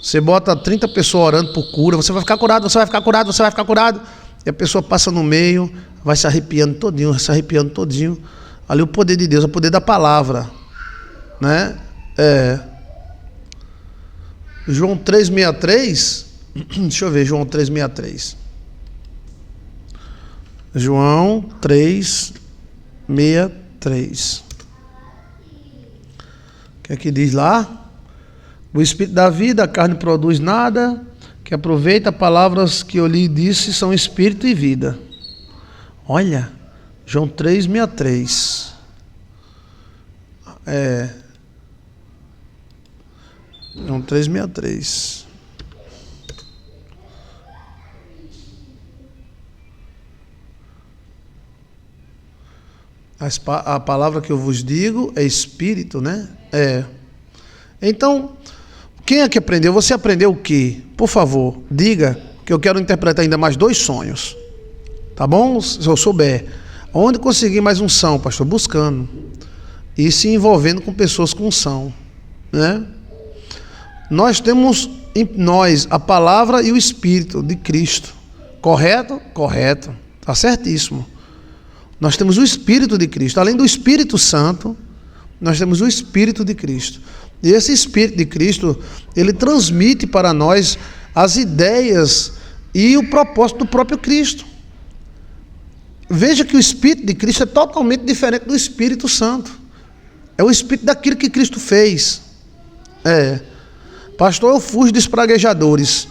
Você bota 30 pessoas orando por cura, você vai ficar curado, você vai ficar curado, você vai ficar curado. E a pessoa passa no meio, vai se arrepiando todinho. Ali o poder de Deus, o poder da palavra, né? João 3,63. Deixa eu ver, João 3,63. João 3,63. O que é que diz lá? O Espírito da vida, a carne produz nada, que aproveita palavras que eu lhe disse, são Espírito e vida. Olha, João 3,63. João 3,63. A palavra que eu vos digo é Espírito, né? Então, quem é que aprendeu? Você aprendeu o quê? Por favor, diga, que eu quero interpretar ainda mais 2 sonhos. Tá bom? Se eu souber. Onde conseguir mais unção, pastor? Buscando. E se envolvendo com pessoas com unção, né? Nós temos em nós a palavra e o Espírito de Cristo. Correto? Correto. Está certíssimo. Nós temos o Espírito de Cristo. Além do Espírito Santo, nós temos o Espírito de Cristo. E esse Espírito de Cristo, ele transmite para nós as ideias e o propósito do próprio Cristo. Veja que o Espírito de Cristo é totalmente diferente do Espírito Santo. É o Espírito daquilo que Cristo fez. Pastor, eu fujo dos praguejadores.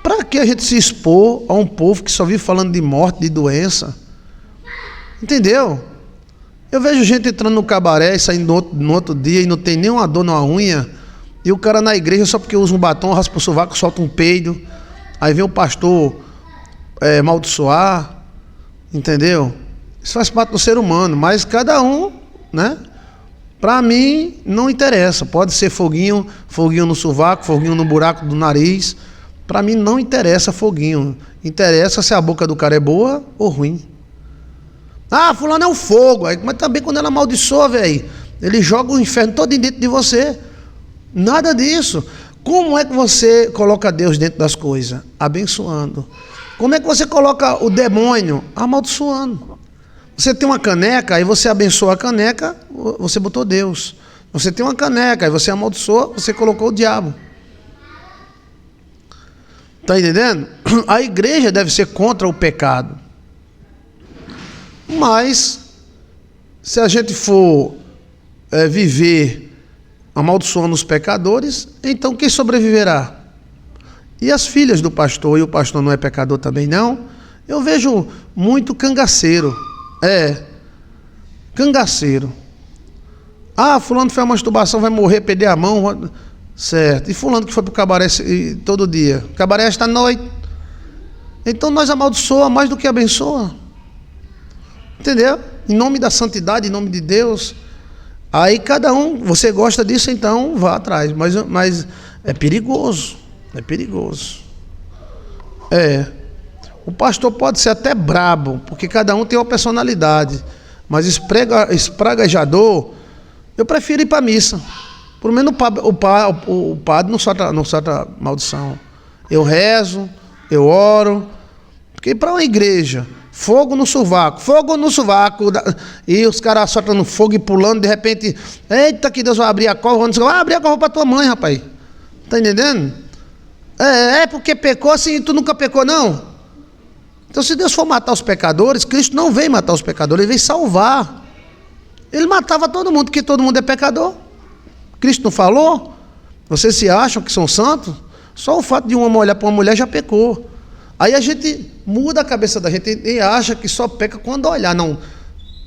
Para que a gente se expor a um povo que só vive falando de morte, de doença? Entendeu? Eu vejo gente entrando no cabaré e saindo no outro dia e não tem nenhuma dor na unha. E o cara na igreja, só porque usa um batom, raspa o sovaco, solta um peido. Aí vem o pastor amaldiçoar. Entendeu? Isso faz parte do ser humano. Mas cada um, né? Para mim, não interessa. Pode ser foguinho no sovaco, foguinho no buraco do nariz. Para mim, não interessa foguinho. Interessa se a boca do cara é boa ou ruim. Fulano é um fogo. Mas também quando ela amaldiçoa, velho, ele joga o inferno todo dentro de você. Nada disso. Como é que você coloca Deus dentro das coisas? Abençoando. Como é que você coloca o demônio? Amaldiçoando. Você tem uma caneca, aí você abençoa a caneca, você botou Deus. Você tem uma caneca, aí você amaldiçoa, você colocou o diabo. Está entendendo? A igreja deve ser contra o pecado. Mas, se a gente for viver amaldiçoando os pecadores, então quem sobreviverá? E as filhas do pastor, e o pastor não é pecador também não? Eu vejo muito cangaceiro. Cangaceiro. Ah, fulano fez uma masturbação, vai morrer, perder a mão. Certo. E fulano que foi pro cabaré todo dia? Cabaré esta noite. Então nós amaldiçoa mais do que abençoa. Entendeu? Em nome da santidade, em nome de Deus. Aí cada um, você gosta disso, então vá atrás. Mas é perigoso. É perigoso. O pastor pode ser até brabo, porque cada um tem uma personalidade. Mas espraguejador, eu prefiro ir para a missa. Pelo menos o padre não solta maldição. Eu rezo, eu oro. Porque para uma igreja, fogo no sovaco, e os caras soltando fogo e pulando, de repente, eita que Deus vai abrir a cova, vai abrir a cova para tua mãe, rapaz. Tá entendendo? Porque pecou assim, tu nunca pecou, não? Então, se Deus for matar os pecadores, Cristo não veio matar os pecadores, Ele veio salvar. Ele matava todo mundo, porque todo mundo é pecador. Cristo não falou? Vocês se acham que são santos? Só o fato de um homem olhar para uma mulher já pecou. Aí a gente muda a cabeça da gente e acha que só peca quando olhar. Não,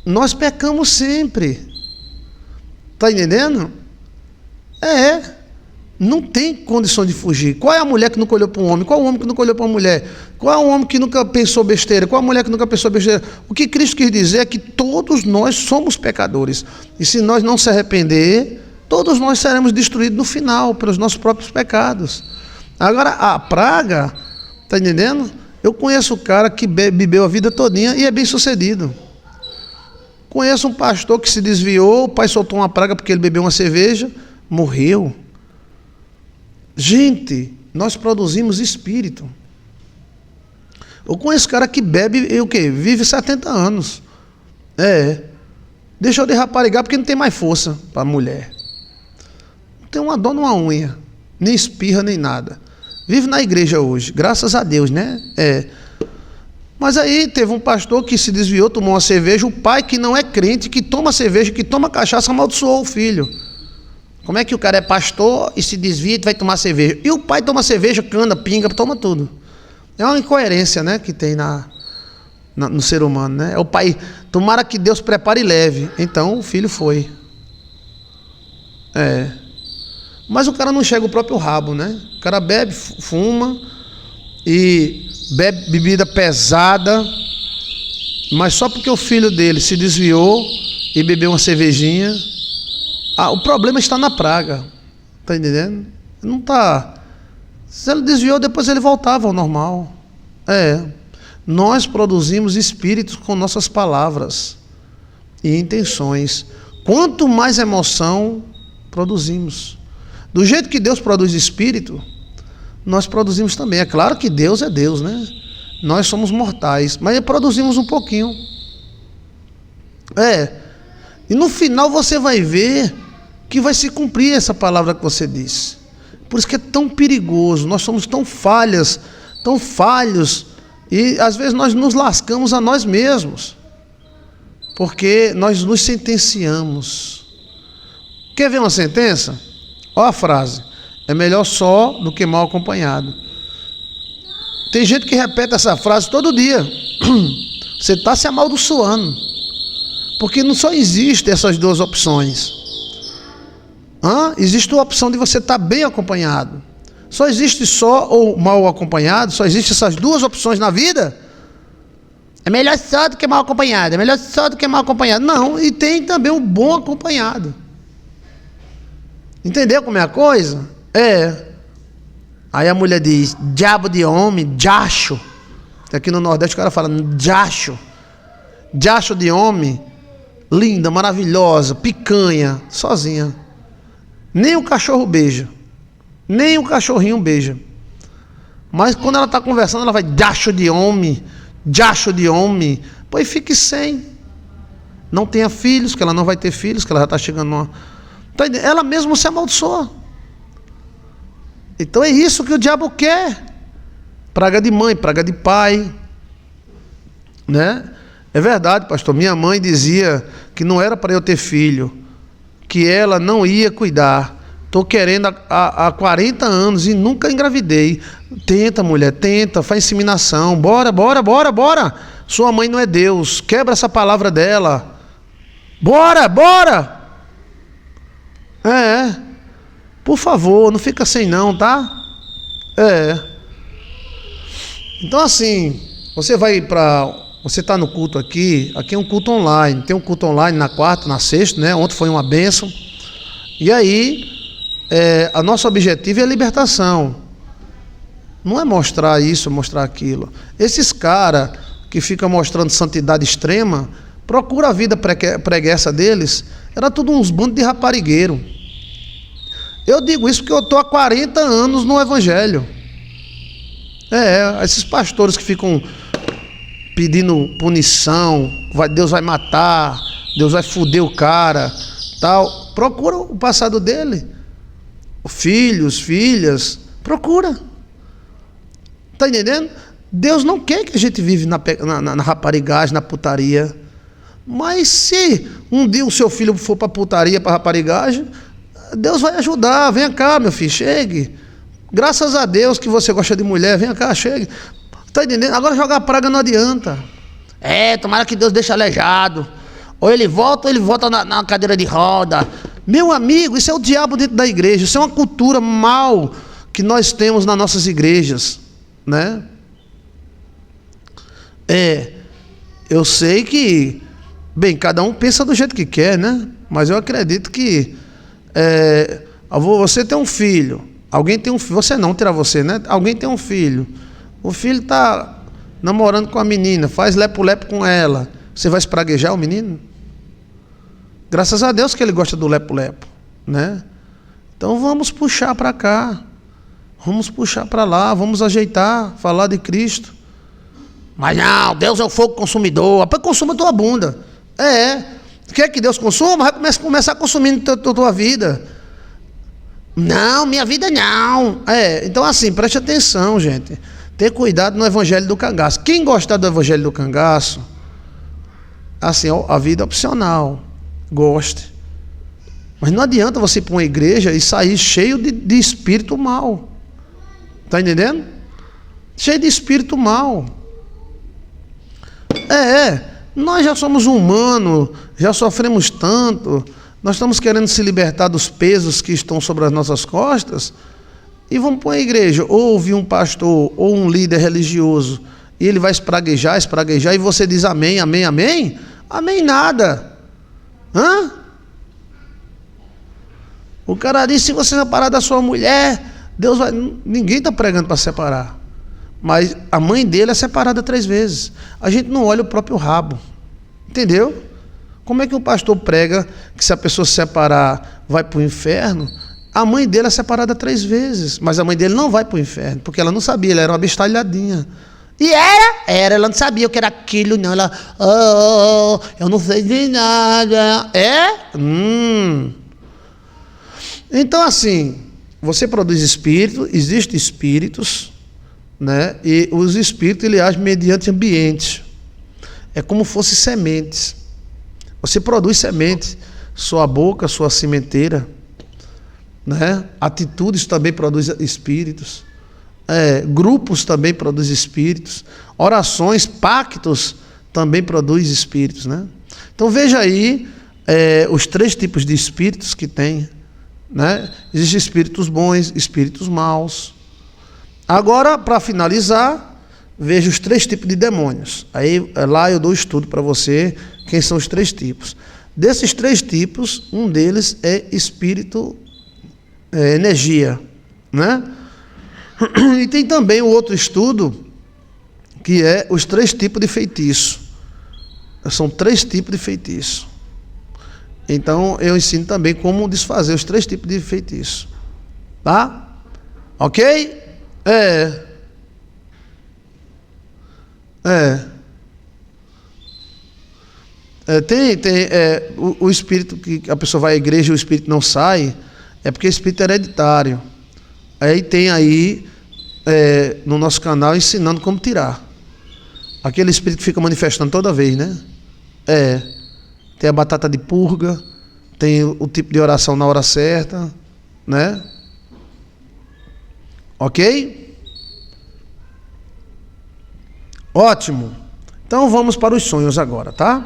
nós pecamos sempre. Está entendendo? Não tem condição de fugir. Qual é a mulher que nunca olhou para um homem? Qual é o homem que nunca olhou para uma mulher? Qual é o homem que nunca pensou besteira? Qual é a mulher que nunca pensou besteira? O que Cristo quis dizer é que todos nós somos pecadores. E se nós não se arrepender, todos nós seremos destruídos no final pelos nossos próprios pecados. Agora, a praga, está entendendo? Eu conheço um cara que bebeu a vida todinha e é bem sucedido. Conheço um pastor que se desviou, o pai soltou uma praga porque ele bebeu uma cerveja, morreu. Gente, nós produzimos espírito. Eu conheço cara que bebe e o quê? Vive 70 anos. Deixou de raparigar porque não tem mais força para a mulher. Não tem uma dor numa unha, nem espirra, nem nada. Vive na igreja hoje, graças a Deus, né? Mas aí teve um pastor que se desviou, tomou uma cerveja. O pai, que não é crente, que toma cerveja, que toma cachaça, amaldiçoou o filho. Como é que o cara é pastor e se desvia e vai tomar cerveja? E o pai toma cerveja, cana, pinga, toma tudo. É uma incoerência, né, que tem no ser humano, né? É o pai, tomara que Deus prepare e leve. Então o filho foi. Mas o cara não enxerga o próprio rabo, né? O cara bebe, fuma e bebe bebida pesada, mas só porque o filho dele se desviou e bebeu uma cervejinha. O problema está na praga. Está entendendo? Não está. Se ele desviou, depois ele voltava ao normal. Nós produzimos espíritos com nossas palavras e intenções. Quanto mais emoção produzimos. Do jeito que Deus produz espírito, nós produzimos também. É claro que Deus é Deus, né? Nós somos mortais, mas produzimos um pouquinho. E no final você vai ver que vai se cumprir essa palavra que você disse. Por isso que é tão perigoso. Nós somos tão falhos, e às vezes nós nos lascamos a nós mesmos, porque nós nos sentenciamos. Quer ver uma sentença? Olha a frase: é melhor só do que mal acompanhado. Tem gente que repete essa frase todo dia. Você está se amaldiçoando, porque não só existem essas duas opções. Existe a opção de você estar bem acompanhado. Só existe só ou mal acompanhado. Só existem essas duas opções na vida. É melhor só do que mal acompanhado. É melhor só do que mal acompanhado. Não, e tem também o bom acompanhado. Entendeu como é a coisa? Aí a mulher diz: diabo de homem, jacho. Aqui no Nordeste o cara fala jacho. Jacho de homem, linda, maravilhosa, picanha, sozinha. Nem o cachorro beija. Nem o cachorrinho beija. Mas quando ela está conversando, ela vai: jacho de homem, jacho de homem. Pois fique sem. Não tenha filhos, que ela não vai ter filhos, que ela já está chegando numa... Ela mesma se amaldiçoa. Então é isso que o diabo quer. Praga de mãe, praga de pai, né? É verdade, pastor. Minha mãe dizia que não era para eu ter filho, que ela não ia cuidar. Estou querendo há 40 anos e nunca engravidei. Tenta, mulher, tenta, faz inseminação. Bora. Sua mãe não é Deus. Quebra essa palavra dela. Bora. Por favor, não fica sem não, tá? Então assim, você está no culto aqui é um culto online. Tem um culto online na quarta, na sexta, né? Ontem foi uma bênção. E aí, o nosso objetivo é a libertação. Não é mostrar isso, mostrar aquilo. Esses caras que ficam mostrando santidade extrema, procura a vida preguiça deles, era tudo uns bandos de raparigueiro. Eu digo isso porque eu estou há 40 anos no Evangelho. Esses pastores que ficam pedindo punição, Deus vai matar, Deus vai foder o cara, tal. Procura o passado dele. Filhos, filhas, procura. Está entendendo? Deus não quer que a gente vive na raparigagem, na putaria. Mas se um dia o seu filho for para putaria, para raparigagem, Deus vai ajudar. Vem cá, meu filho, chegue. Graças a Deus que você gosta de mulher, vem cá, chegue. Está entendendo? Agora jogar praga não adianta. Tomara que Deus deixe aleijado. Ou ele volta na cadeira de roda. Meu amigo, isso é o diabo dentro da igreja. Isso é uma cultura mal que nós temos nas nossas igrejas, né? Eu sei que, bem, cada um pensa do jeito que quer, né? Mas eu acredito que você tem um filho, alguém tem um filho, você não terá você, né? Alguém tem um filho, o filho está namorando com a menina, faz lepo-lepo com ela, você vai espraguejar o menino? Graças a Deus que ele gosta do lepo-lepo, né? Então vamos puxar para cá, vamos puxar para lá, vamos ajeitar, falar de Cristo. Mas não, Deus é o fogo consumidor. Rapaz, consuma a tua bunda. Quer que Deus consuma? Vai começar consumindo a tua vida. Não, minha vida não. Então assim, preste atenção, gente. Ter cuidado no evangelho do cangaço. Quem gostar do evangelho do cangaço, assim, a vida é opcional. Goste. Mas não adianta você ir para uma igreja e sair cheio de espírito mal. Está entendendo? Cheio de espírito mal. Nós já somos humanos, já sofremos tanto, nós estamos querendo se libertar dos pesos que estão sobre as nossas costas, e vamos para a igreja, ou ouvir um pastor, ou um líder religioso, e ele vai espraguejar, e você diz amém, amém, amém? Amém nada. O cara diz, se você separar da sua mulher, Deus vai... Ninguém está pregando para separar. Mas a mãe dele é separada 3 vezes. A gente não olha o próprio rabo. Entendeu? Como é que o pastor prega que se a pessoa se separar vai para o inferno? A mãe dele é separada 3 vezes. Mas a mãe dele não vai para o inferno, porque ela não sabia, ela era uma bestalhadinha. E ela não sabia o que era aquilo, não. Ela, eu não sei de nada. Então assim, você produz espírito, existem espíritos, né? E os espíritos ele agem mediante ambientes. É como fosse sementes. Você produz sementes, sua boca, sua sementeira, né? Atitudes também produzem espíritos. Grupos também produzem espíritos. Orações, pactos também produzem espíritos, né? Então veja aí os 3 tipos de espíritos que tem, né? Existem espíritos bons, espíritos maus. Agora, para finalizar, veja os 3 tipos de demônios. Aí lá eu dou estudo para você, quem são os 3 tipos. Desses 3 tipos, um deles é espírito, energia, né? E tem também o outro estudo, que é os 3 tipos de feitiço. São 3 tipos de feitiço. Então, eu ensino também como desfazer os 3 tipos de feitiço. Tá? Ok? O espírito que a pessoa vai à igreja e o espírito não sai, é porque é espírito hereditário. Aí tem aí no nosso canal ensinando como tirar. Aquele espírito que fica manifestando toda vez, né? Tem a batata de purga, tem o tipo de oração na hora certa, né? Ok? Ótimo. Então vamos para os sonhos agora, tá?